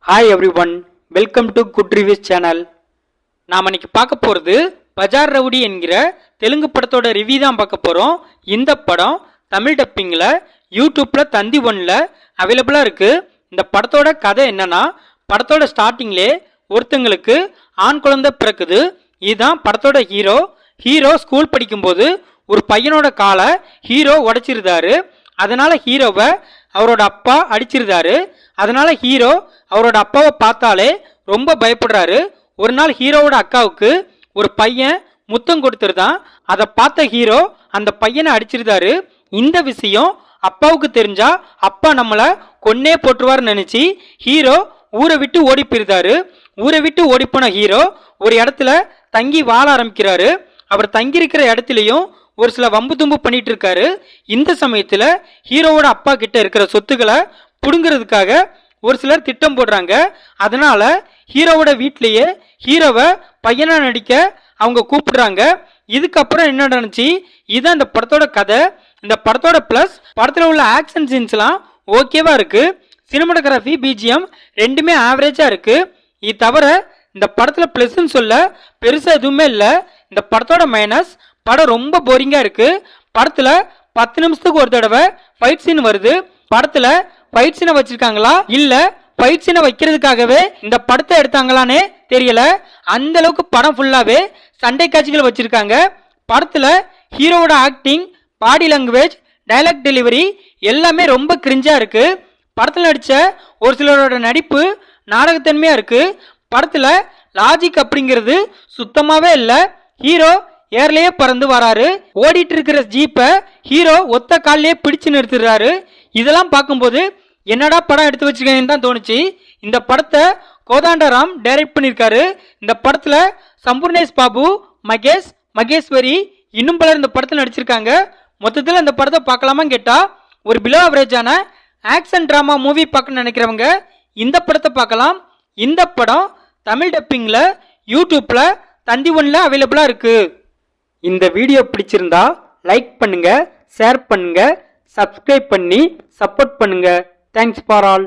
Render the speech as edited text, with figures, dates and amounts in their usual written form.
Hi every one, welcome to good reviews channel. நாம் இன்னைக்கு பார்க்க போகிறது பஜார் ரவுடி என்கிற தெலுங்கு படத்தோட ரிவ்யூ தான் பார்க்க போகிறோம். இந்த படம் தமிழ் டப்பிங்கில் யூடியூப்பில் தந்தி ஒன்னில் அவைலபிளாக இருக்குது. இந்த படத்தோட கதை என்னன்னா, படத்தோட ஸ்டார்டிங்லே ஒருத்தங்களுக்கு ஆண் குழந்தை பிறக்குது. இதுதான் படத்தோட ஹீரோ ஸ்கூல் படிக்கும்போது ஒரு பையனோட காலை ஹீரோ உடைச்சிருந்தாரு. அதனால ஹீரோவை அவரோட அப்பா அடிச்சிருந்தாரு. அதனால ஹீரோ அவரோட அப்பாவை பார்த்தாலே ரொம்ப பயப்படுறாரு. ஒரு நாள் ஹீரோவோட அக்காவுக்கு ஒரு பையன் முத்தம் கொடுத்துருதான். அதை பார்த்த ஹீரோ அந்த பையனை அடிச்சிருந்தாரு. இந்த விஷயம் அப்பாவுக்கு தெரிஞ்சா அப்பா நம்மளை கொன்னே போட்டுருவாருன்னு நினைச்சு ஹீரோ ஊரை விட்டு ஓடி போயிருந்தாரு. ஊரை விட்டு ஓடிப்போன ஹீரோ ஒரு இடத்துல தங்கி வாழ ஆரம்பிக்கிறாரு. அவர் தங்கி இருக்கிற இடத்துலயும் ஒரு சில வம்பு தும்பு பண்ணிட்டு இருக்காரு. இந்த சமயத்துல ஹீரோவோட அப்பா கிட்ட இருக்கிற சொத்துக்களை புடுங்கிறதுக்காக ஒரு சிலர் திட்டம் போடுறாங்க. அதனால ஹீரோவோட வீட்லயே ஹீரோவை பையனா நடிக்க அவங்க கூப்பிடுறாங்க. இதுக்கப்புறம் என்ன நடந்துச்சு, இதுதான் இந்த படத்தோட கதை. இந்த படத்தோட பிளஸ் படத்துல உள்ள ஆக்ஷன் சீன்ஸ்லாம் ஓகேவா இருக்கு. சினிமாட்டோகிராஃபி, பிஜிஎம் ரெண்டுமே ஆவரேஜா இருக்கு. இது தவிர இந்த படத்துல பிளஸ்ன்னு சொல்ல பெருசா எதுவுமே இல்லை. இந்த படத்தோட மைனஸ், படம் ரொம்ப போரிங்கா இருக்கு. படத்துல 10 நிமிஷத்துக்கு ஒரு தடவை ஃபைட் சீன் வருது. படத்துல ஃபைட் சீனை வச்சிருக்காங்களா இல்ல ஃபைட் சீனை வைக்கிறதுக்காகவே இந்த படத்தை எடுத்தாங்களானே தெரியல. அந்த அளவுக்கு படம் ஃபுல்லாவே சண்டை காட்சிகள் வச்சிருக்காங்க. படத்துல ஹீரோவோட acting, body language, dialogue delivery எல்லாமே ரொம்ப கிரிஞ்சா இருக்கு. படத்துல நடிச்ச ஒரு சிலரோட நடிப்பு நாடகத்தன்மையா இருக்கு. படத்துல லாஜிக் அப்படிங்கிறது சுத்தமாவே இல்லை. ஹீரோ ஏர்லயே பறந்து வராரு. ஓடிட்டு இருக்கிற ஜீப்பை ஹீரோ ஒத்த காலிலே பிடிச்சு நிறுத்துறாரு. இதெல்லாம் பார்க்கும்போது என்னடா படம் எடுத்து வச்சிருக்கேன்னு தான் தோணுச்சு. இந்த படத்தை கோதாண்டராம் டைரக்ட் பண்ணியிருக்காரு. இந்த படத்துல சம்பூர்ணேஷ் பாபு, மகேஸ்வரி இன்னும் பலர் இந்த படத்தில் நடிச்சிருக்காங்க. மொத்தத்தில் இந்த படத்தை பார்க்கலாமான்னு கேட்டா, ஒரு பிலோ அவரேஜான ஆக்ஷன் டிராமா மூவி பார்க்கணும்னு நினைக்கிறவங்க இந்த படத்தை பார்க்கலாம். இந்த படம் தமிழ் டப்பிங்ல யூடியூப்ல தந்தி ஒன்ல அவைலபிளா இருக்கு. இந்த வீடியோ பிடிச்சிருந்தா லைக் பண்ணுங்க, ஷேர் பண்ணுங்க, சப்ஸ்கிரைப் பண்ணி சப்போர்ட் பண்ணுங்க. Thanks for all.